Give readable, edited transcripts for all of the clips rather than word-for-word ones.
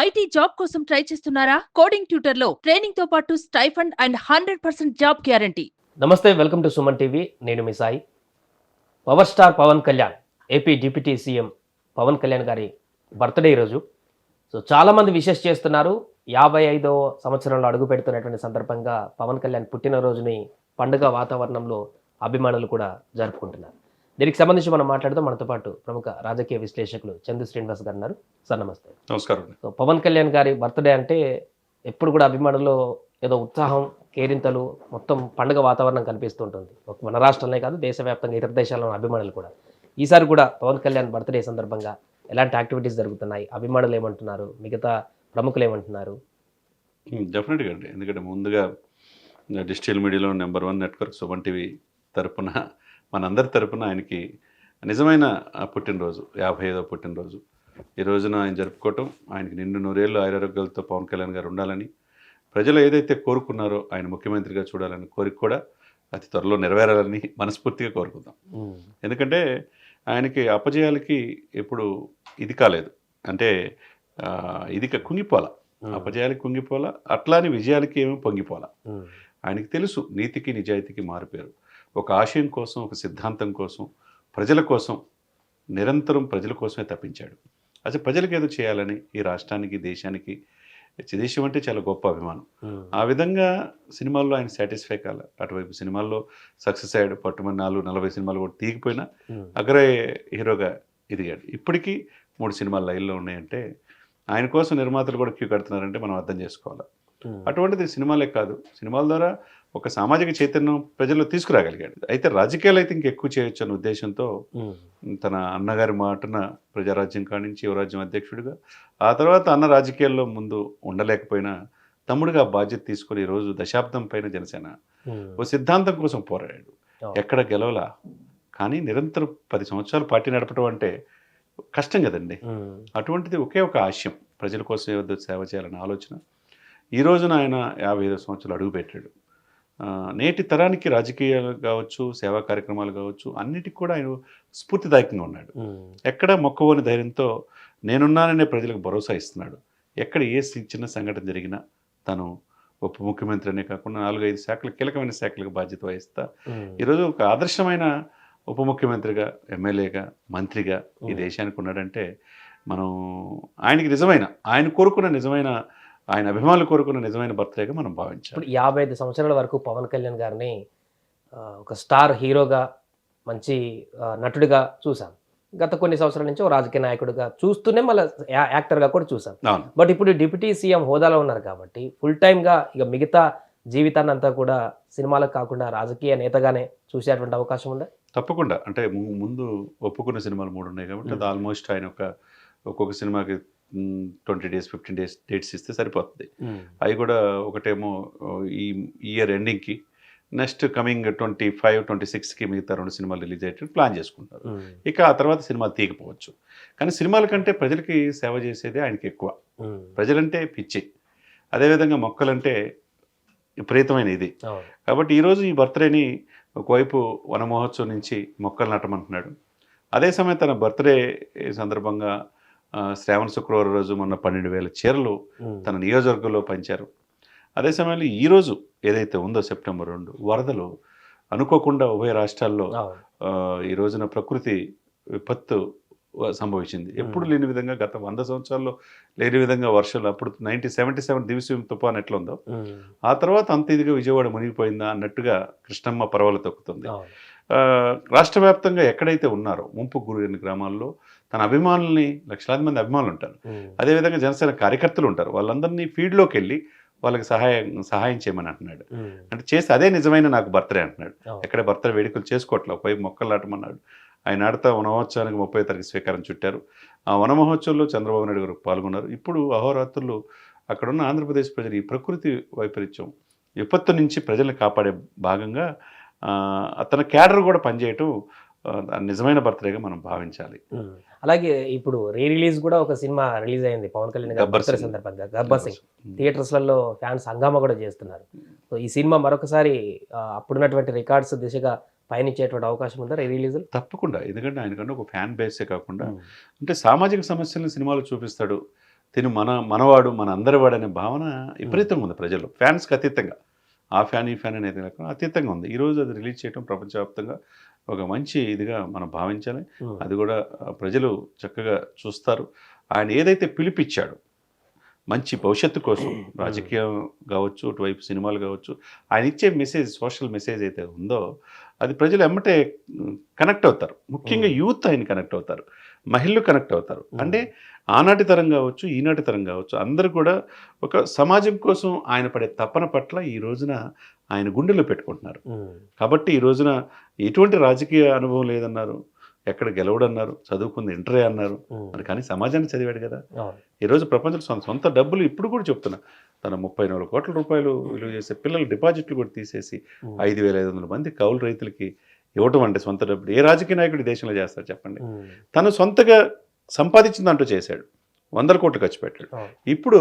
IT job కోసం try చేస్తున్నారా? Coding tutor లో ట్రైనింగ్ తో పాటు స్టైఫండ్ అండ్ 100% జాబ్ గ్యారంటీ. నమస్తే, వెల్కమ్ టు సుమన్ టీవీ. నేను మీ Sai. Power star Pawan Kalyan, AP deputy CM Pawan Kalyan garu birthday ఈరోజు. సో చాలామంది విషెస్ చేస్తున్నారు. 55వ సంవత్సరంలో అడుగు పెడుతున్నటువంటి సందర్భంగా పవన్ కళ్యాణ్ పుట్టినరోజుని పండుగ వాతావరణంలో అభిమానులు కూడా జరుపుకుంటున్నారు. దీనికి సంబంధించి మనం మాట్లాడుతూ మనతో పాటు ప్రముఖ రాజకీయ విశ్లేషకులు చందు శ్రీనివాస్ గారు ఉన్నారు. సార్ నమస్తే. నమస్కారం. సో పవన్ కళ్యాణ్ గారి బర్త్డే అంటే ఎప్పుడు కూడా అభిమానుల్లో ఏదో ఉత్సాహం, కేరింతలు, మొత్తం పండుగ వాతావరణం కనిపిస్తుంటుంది. మన రాష్ట్రంలో కాదు, దేశవ్యాప్తంగా ఇతర దేశాల్లో ఉన్న అభిమానులు కూడా. ఈసారి కూడా పవన్ కళ్యాణ్ బర్త్డే సందర్భంగా ఎలాంటి యాక్టివిటీస్ జరుగుతున్నాయి, అభిమానులు ఏమంటున్నారు, మిగతా ప్రముఖులు ఏమంటున్నారు? డెఫినెట్గా అండి. ఎందుకంటే ముందుగా డిజిటల్ మీడియాలో నెంబర్ 1 నెట్వర్క్ సుమన్ టీవీ తరపున, మనందరి తరపున ఆయనకి నిజమైన పుట్టినరోజు, 55వ పుట్టినరోజు ఈ రోజున ఆయన జరుపుకోవటం, ఆయనకి నిండు నూరేళ్ళు ఆయురారోగ్యాలతో పవన్ కళ్యాణ్ గారు ఉండాలని, ప్రజలు ఏదైతే కోరుకున్నారో ఆయన ముఖ్యమంత్రిగా చూడాలని కోరిక కూడా అతి త్వరలో నెరవేరాలని మనస్ఫూర్తిగా కోరుకుందాం. ఎందుకంటే ఆయనకి అపజయాలకి ఎప్పుడు ఇది కాలేదు, అంటే ఇది కుంగిపోలా, అపజయాలకి కుంగిపోలా, అట్లాని విజయాలకి ఏమీ పొంగిపోలా. ఆయనకి తెలుసు నీతికి నిజాయితీకి మారిపోయారు. ఒక ఆశయం కోసం, ఒక సిద్ధాంతం కోసం, ప్రజల కోసం, నిరంతరం ప్రజల కోసమే తప్పించాడు. అసలు ప్రజలకు ఏదో చేయాలని ఈ రాష్ట్రానికి, దేశానికి, దేశం అంటే చాలా గొప్ప అభిమానం. ఆ విధంగా సినిమాల్లో ఆయన సాటిస్ఫై కాల, అటువైపు సినిమాల్లో సక్సెస్ అయ్యాడు. పట్టుమని 40 సినిమాలు కూడా తీగిపోయినా అగ్రే హీరోగా ఎదిగాడు. ఇప్పటికీ 3 సినిమాలు లైన్లో ఉన్నాయంటే ఆయన కోసం నిర్మాతలు కూడా క్యూ కడుతున్నారంటే మనం అర్థం చేసుకోవాలి. అటువంటిది సినిమాలే కాదు, సినిమాల ద్వారా ఒక సామాజిక చైతన్యం ప్రజల్లో తీసుకురాగలిగాడు. అయితే రాజకీయాలు అయితే ఇంకెక్కువ చేయొచ్చు అన్న ఉద్దేశంతో తన అన్నగారి మాటన ప్రజారాజ్యం కానించి యువరాజ్యం అధ్యక్షుడిగా, ఆ తర్వాత అన్న రాజకీయాల్లో ముందు ఉండలేకపోయినా తమ్ముడిగా బాధ్యత తీసుకొని ఈరోజు దశాబ్దం పైన జనసేన ఓ సిద్ధాంతం కోసం పోరాడాడు. ఎక్కడ గెలవలా, కానీ నిరంతరం 10 సంవత్సరాలు పార్టీ నడపడం అంటే కష్టం కదండి. అటువంటిది ఒకే ఒక ఆశయం, ప్రజల కోసం ఏదో సేవ చేయాలన్న ఆలోచన. ఈ రోజున ఆయన 55 సంవత్సరాలు అడుగుపెట్టాడు. నేటి తరానికి రాజకీయాలు కావచ్చు, సేవా కార్యక్రమాలు కావచ్చు, అన్నిటికీ కూడా ఆయన స్ఫూర్తిదాయకంగా ఉన్నాడు. ఎక్కడ మొక్కవోని ధైర్యంతో నేనున్నాననే ప్రజలకు భరోసా ఇస్తున్నాడు. ఎక్కడ ఏ చిన్న సంఘటన జరిగినా తను ఉప ముఖ్యమంత్రి అనే కాకుండా 4-5 శాఖలు, కీలకమైన శాఖలకు బాధ్యత వహిస్తా ఈరోజు ఒక ఆదర్శమైన ఉప ముఖ్యమంత్రిగా, ఎమ్మెల్యేగా, మంత్రిగా ఈ దేశానికి ఉన్నాడంటే మనం ఆయనకి నిజమైన, ఆయన కోరుకున్న నిజమైన, ఆయన అభిమానులు కోరుకున్న నిజమైన బర్త్డేగా మనం భావించాలి. ఇప్పుడు 55 సంవత్సరాల వరకు పవన్ కళ్యాణ్ గారిని ఒక స్టార్ హీరోగా, మంచి నటుడిగా చూసాం. గత కొన్ని సంవత్సరాల నుంచి ఒక రాజకీయ నాయకుడిగా చూస్తూనే మళ్ళీ యాక్టర్గా కూడా చూసాం. బట్ ఇప్పుడు డిప్యూటీ సీఎం హోదాలో ఉన్నారు కాబట్టి ఫుల్ టైమ్గా ఇక మిగతా జీవితాన్ని అంతా కూడా సినిమాలకు కాకుండా రాజకీయ నేతగానే చూసేటువంటి అవకాశం ఉందా? తప్పకుండా. అంటే ముందు ఒప్పుకున్న సినిమాలు 3 ఉన్నాయి కాబట్టి అది ఆల్మోస్ట్ ఆయన ఒక్కొక్క సినిమాకి 20 days 15 days డేట్స్ ఇస్తే సరిపోతుంది. అవి కూడా ఒకటేమో ఈ ఇయర్ ఎండింగ్కి, నెక్స్ట్ కమింగ్ 25, 26కి మిగతా 2 సినిమాలు రిలీజ్ అయ్యేటట్టు ప్లాన్ చేసుకుంటారు. ఇక ఆ తర్వాత సినిమాలు తీయకపోవచ్చు. కానీ సినిమాల కంటే ప్రజలకి సేవ చేసేదే ఆయనకి ఎక్కువ. ప్రజలంటే పిచ్చి, అదేవిధంగా మొక్కలంటే విపరీతమైన ఇది. కాబట్టి ఈరోజు ఈ బర్త్డేని ఒకవైపు వన మహోత్సవం నుంచి మొక్కలు నాటమంటున్నాడు. అదే సమయం తన బర్త్డే సందర్భంగా శ్రావణ శుక్రవారం రోజు మొన్న 12,000 చీరలు తన నియోజకవర్గంలో పంచారు. అదే సమయంలో ఈరోజు ఏదైతే ఉందో సెప్టెంబర్ 2 వరదలు అనుకోకుండా ఉభయ రాష్ట్రాల్లో ఈ రోజున ప్రకృతి విపత్తు సంభవించింది. ఎప్పుడు లేని విధంగా, గత 100 సంవత్సరాల్లో లేని విధంగా వర్షాలు. అప్పుడు 1977 దివిసీమ తుఫాన్ ఎట్లా ఉందో ఆ తర్వాత అంత ఇదిగా విజయవాడ మునిగిపోయిందా అన్నట్టుగా కృష్ణమ్మ పర్వాలు తొక్కుతుంది. రాష్ట్ర వ్యాప్తంగా ఎక్కడైతే ఉన్నారో ముంపు గురైన గ్రామాల్లో తన అభిమానుల్ని, లక్షలాది మంది అభిమానులు ఉంటారు, అదేవిధంగా జనసేన కార్యకర్తలు ఉంటారు, వాళ్ళందరినీ ఫీల్డ్లోకి వెళ్ళి వాళ్ళకి సహాయం చేయమని అంటున్నాడు. అంటే చేస్తే అదే నిజమైన నాకు బర్త్డే అంటున్నాడు. ఎక్కడ బర్త్డే వేడుకలు చేసుకోవట్లేదు, ఒకవైపు మొక్కలు నాటమన్నాడు. ఆయన ఆడతా వనమహోత్సవానికి 30వ తారీఖు శ్రీకారం చుట్టారు. ఆ వనమహోత్సవంలో చంద్రబాబు నాయుడు గారు పాల్గొన్నారు. ఇప్పుడు అహోరాత్రులు అక్కడున్న ఆంధ్రప్రదేశ్ ప్రజలు ఈ ప్రకృతి వైపరీత్యం, విపత్తు నుంచి ప్రజల్ని కాపాడే భాగంగా తన క్యాడర్ కూడా పనిచేయటం నిజమైన బర్త్డేగా మనం భావించాలి. అలాగే ఇప్పుడు రిలీజ్ కూడా ఒక సినిమా రిలీజ్ అయింది పవన్ కళ్యాణ్ బర్త్డే సందర్భంగా, గబ్బర్ సింగ్. థియేటర్స్లలో ఫ్యాన్స్ హంగామా కూడా చేస్తున్నారు. సో ఈ సినిమా మరొకసారి అప్పుడున్నటువంటి రికార్డ్స్ దిశగా పయనించేటువంటి అవకాశం ఉందా రిలీజ్? తప్పకుండా. ఎందుకంటే ఆయనకంటే ఒక ఫ్యాన్ బేసే కాకుండా అంటే సామాజిక సమస్యలను సినిమాలు చూపిస్తాడు. తిను మనవాడు మన అందరి వాడు అనే భావన విపరీతంగా ఉంది ప్రజల్లో, ఫ్యాన్స్కి అతీతంగా. ఆ ఫ్యాన్ ఈ ఫ్యాన్ అనేది లేకుండా అతీతంగా ఉంది. ఈరోజు అది రిలీజ్ చేయడం ప్రపంచవ్యాప్తంగా ఒక మంచి ఇదిగా మనం భావించాలి. అది కూడా ప్రజలు చక్కగా చూస్తారు. ఆయన ఏదైతే పిలిపిచ్చాడు మంచి భవిష్యత్తు కోసం, రాజకీయం కావచ్చు, అటువైపు సినిమాలు కావచ్చు, ఆయన ఇచ్చే మెసేజ్, సోషల్ మెసేజ్ అయితే ఉందో అది ప్రజలు ఎమ్మటే కనెక్ట్ అవుతారు. ముఖ్యంగా యూత్ ఆయన కనెక్ట్ అవుతారు, మహిళలు కనెక్ట్ అవుతారు. అంటే ఆనాటి తరం కావచ్చు, ఈనాటి తరం కావచ్చు, అందరూ కూడా ఒక సమాజం కోసం ఆయన పడే తపన పట్ల ఈ రోజున ఆయన గుండెలో పెట్టుకుంటున్నారు. కాబట్టి ఈ రోజున ఎటువంటి రాజకీయ అనుభవం లేదన్నారు, ఎక్కడ గెలవడన్నారు, చదువుకుంది ఇంటరే అన్నారు, మరి కానీ సమాజాన్ని చదివాడు కదా. ఈరోజు ప్రపంచంలో సొంత డబ్బులు ఇప్పుడు కూడా చెప్తున్నా, తన 34 కోట్ల రూపాయలు విలువ చేసే పిల్లల డిపాజిట్లు కూడా తీసేసి 5,500 మంది కౌలు రైతులకి ఇవ్వటం అంటే సొంత డబ్బులు ఏ రాజకీయ నాయకుడు దేశంలో చేస్తారు చెప్పండి. తను సొంతగా సంపాదించిందంటూ చేశాడు, 100 కోట్లు ఖర్చు పెట్టాడు. ఇప్పుడు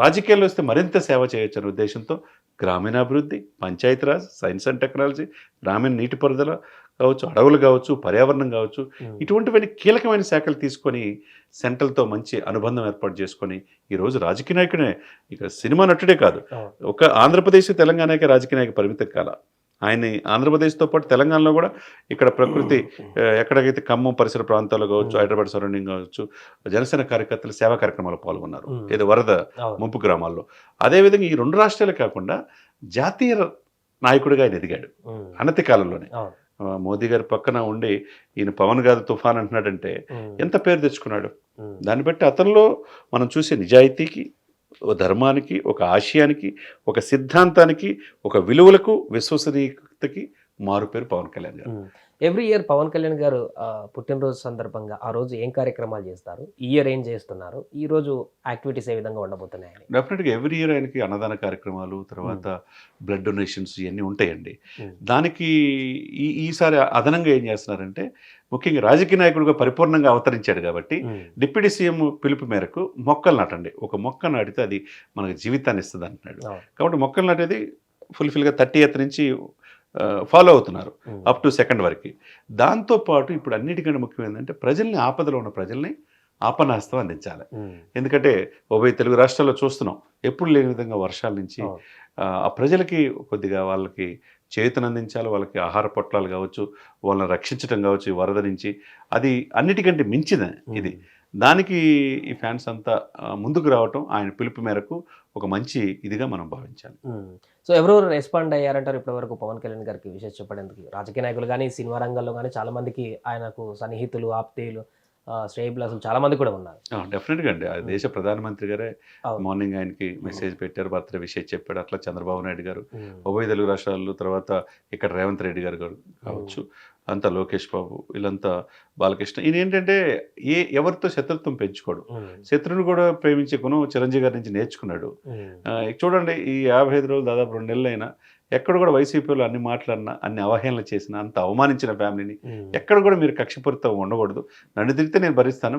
రాజకీయాల్లో వస్తే మరింత సేవ చేయొచ్చు అనే ఉద్దేశంతో గ్రామీణాభివృద్ధి, పంచాయతీరాజ్, సైన్స్ అండ్ టెక్నాలజీ, గ్రామీణ నీటిపారుదల కావచ్చు, అడవులు కావచ్చు, పర్యావరణం కావచ్చు, ఇటువంటివన్నీ కీలకమైన శాఖలు తీసుకొని సెంట్రల్తో మంచి అనుబంధం ఏర్పాటు చేసుకొని ఈరోజు రాజకీయ నాయకుడే, ఇక సినిమా నటుడే కాదు, ఒక ఆంధ్రప్రదేశ్ తెలంగాణకే రాజకీయ నాయక పరిమితం కాల. ఆయన్ని ఆంధ్రప్రదేశ్తో పాటు తెలంగాణలో కూడా ఇక్కడ ప్రకృతి ఎక్కడికైతే ఖమ్మం పరిసర ప్రాంతాల్లో కావచ్చు, హైదరాబాద్ సరౌండింగ్ కావచ్చు, జనసేన కార్యకర్తలు సేవా కార్యక్రమాలు పాల్గొన్నారు, ఏదో వరద ముంపు గ్రామాల్లో. అదేవిధంగా ఈ 2 రాష్ట్రాలే కాకుండా జాతీయ నాయకుడిగా ఆయన ఎదిగాడు అనతి కాలంలోనే. మోదీ గారి పక్కన ఉండి ఈయన పవన్ గారు తుఫాన్ అంటున్నాడంటే ఎంత పేరు తెచ్చుకున్నాడు. దాన్ని బట్టి అతనిలో మనం చూసే నిజాయితీకి, ఒక ధర్మానికి, ఒక ఆశయానికి, ఒక సిద్ధాంతానికి, ఒక విలువలకు, విశ్వసనీయతకి మారు పేరు పవన్ కళ్యాణ్ గారు. ఎవ్రీ ఇయర్ పవన్ కళ్యాణ్ గారు పుట్టినరోజు సందర్భంగా ఆ రోజు ఏం కార్యక్రమాలు చేస్తారు, ఈ ఇయర్ ఏం చేస్తున్నారు, ఈ రోజు యాక్టివిటీస్ ఏ విధంగా ఉండబోతున్నాయి? డెఫినెట్గా ఎవ్రీ ఇయర్ ఆయనకి అన్నదాన కార్యక్రమాలు, తర్వాత బ్లడ్ డొనేషన్స్ ఇవన్నీ ఉంటాయండి. దానికి ఈసారి అదనంగా ఏం చేస్తున్నారంటే, ముఖ్యంగా రాజకీయ నాయకుడిగా పరిపూర్ణంగా అవతరించాడు కాబట్టి డిప్యూటీ సీఎం పిలుపు మేరకు మొక్కలు నాటండి, ఒక మొక్క నాటితే అది మనకు జీవితాన్ని ఇస్తుంది అంటున్నాడు. కాబట్టి మొక్కలు నాటేది ఫుల్ఫిల్గా 30th నుంచి ఫాలో అవుతున్నారు అప్ టు 2nd వరకు. దాంతోపాటు ఇప్పుడు అన్నిటికంటే ముఖ్యం ఏంటంటే ప్రజల్ని, ఆపదలో ఉన్న ప్రజల్ని ఆపనాస్తం అందించాలి. ఎందుకంటే ఉభయ తెలుగు రాష్ట్రాల్లో చూస్తున్నాం ఎప్పుడు లేని విధంగా వర్షాల నుంచి ఆ ప్రజలకి కొద్దిగా వాళ్ళకి చేతును అందించాలి, వాళ్ళకి ఆహార పొట్లాలు కావచ్చు, వాళ్ళని రక్షించడం కావచ్చు ఈ వరద నుంచి, అది అన్నిటికంటే మించిన ఇది. దానికి ఈ ఫ్యాన్స్ అంతా ముందుకు రావటం ఆయన పిలుపు మేరకు ఒక మంచి ఇదిగా మనం భావించాలి. సో ఎవరెవరు రెస్పాండ్ అయ్యారంటారు ఇప్పటివరకు పవన్ కళ్యాణ్ గారికి విషయం చెప్పడానికి? రాజకీయ నాయకులు కానీ, సినిమా రంగంలో కానీ చాలా మందికి ఆయనకు సన్నిహితులు, ఆప్తేయులు, శ్రేయభిలాసులు చాలా మంది కూడా ఉన్నారు. డెఫినెట్గా అండి. ఆ దేశ ప్రధానమంత్రి గారే మార్నింగ్ ఆయనకి మెసేజ్ పెట్టారు, బర్త్డే విషయం చెప్పాడు. అట్లా చంద్రబాబు నాయుడు గారు, ఉభయ తెలుగు రాష్ట్రాల్లో, తర్వాత ఇక్కడ రేవంత్ రెడ్డి గారు కావచ్చు, అంతా లోకేష్ బాబు, వీళ్ళంతా, బాలకృష్ణ. ఈయన ఏంటంటే ఎవరితో శత్రుత్వం పెంచుకోడు, శత్రువుని కూడా ప్రేమించే గుణం చిరంజీవి గారి నుంచి నేర్చుకున్నాడు. చూడండి, ఈ 55 రోజులు దాదాపు 2 నెలలు అయినా ఎక్కడ కూడా వైసీపీలో అన్ని మాట్లాడినా, అన్ని అవహేళన చేసిన, అంత అవమానించిన ఫ్యామిలీని ఎక్కడ కూడా మీరు కక్షపూరితం ఉండకూడదు, నన్ను తిరిగితే నేను భరిస్తాను,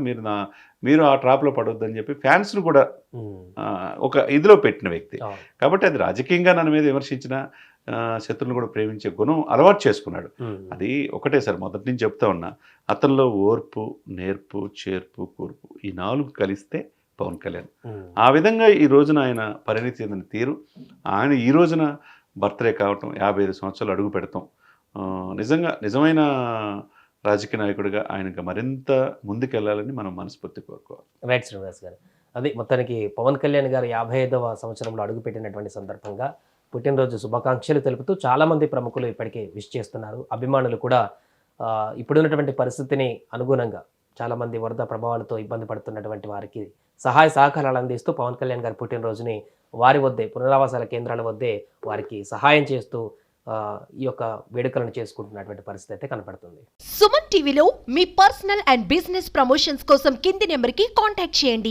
మీరు ఆ ట్రాప్లో పడవద్దు అని చెప్పి ఫ్యాన్స్ను కూడా ఒక ఇదిలో పెట్టిన వ్యక్తి. కాబట్టి అది రాజకీయంగా నన్ను మీద విమర్శించిన, శత్రువులను కూడా ప్రేమించే గుణం అలవాటు చేసుకున్నాడు. అది ఒకటే సార్, మొదటి నుంచి చెప్తా ఉన్నా, అతనిలో ఓర్పు, నేర్పు, చేర్పు, కూర్పు ఈ 4 కలిస్తే పవన్ కళ్యాణ్. ఆ విధంగా ఈ రోజున ఆయన పరిణితి చెందిన తీరు, ఆయన ఈ రోజున బర్త్డే కావటం, 55 సంవత్సరాలు అడుగు పెడతాం, నిజంగా నిజమైన రాజకీయ నాయకుడిగా ఆయనకు మరింత ముందుకెళ్లాలని మనం మనస్ఫూర్తి కోరుకోవాలి. రైట్ శ్రీనివాస్ గారు, అది మొత్తానికి పవన్ కళ్యాణ్ గారు 55వ సంవత్సరంలో అడుగుపెట్టినటువంటి సందర్భంగా పుట్టినరోజు శుభాకాంక్షలు తెలుపుతూ చాలామంది ప్రముఖులు ఇప్పటికే విష్ చేస్తున్నారు. అభిమానులు కూడా ఇప్పుడున్నటువంటి పరిస్థితిని అనుగుణంగా చాలామంది వరద ప్రభావాలతో ఇబ్బంది పడుతున్నటువంటి వారికి సహాయ సహకారాలు అందిస్తూ పవన్ కళ్యాణ్ గారి పుట్టినరోజుని వారి వద్దే, పునరావాసాల కేంద్రాల వద్దే వారికి సహాయం చేస్తూ ఈ యొక్క వేడుకలను చేసుకుంటున్నటువంటి పరిస్థితి అయితే కనపడుతుంది. సుమన్ టీవీలో మీ పర్సనల్ అండ్ బిజినెస్ ప్రమోషన్స్ కోసం కింది నెంబర్కి కాంటాక్ట్ చేయండి.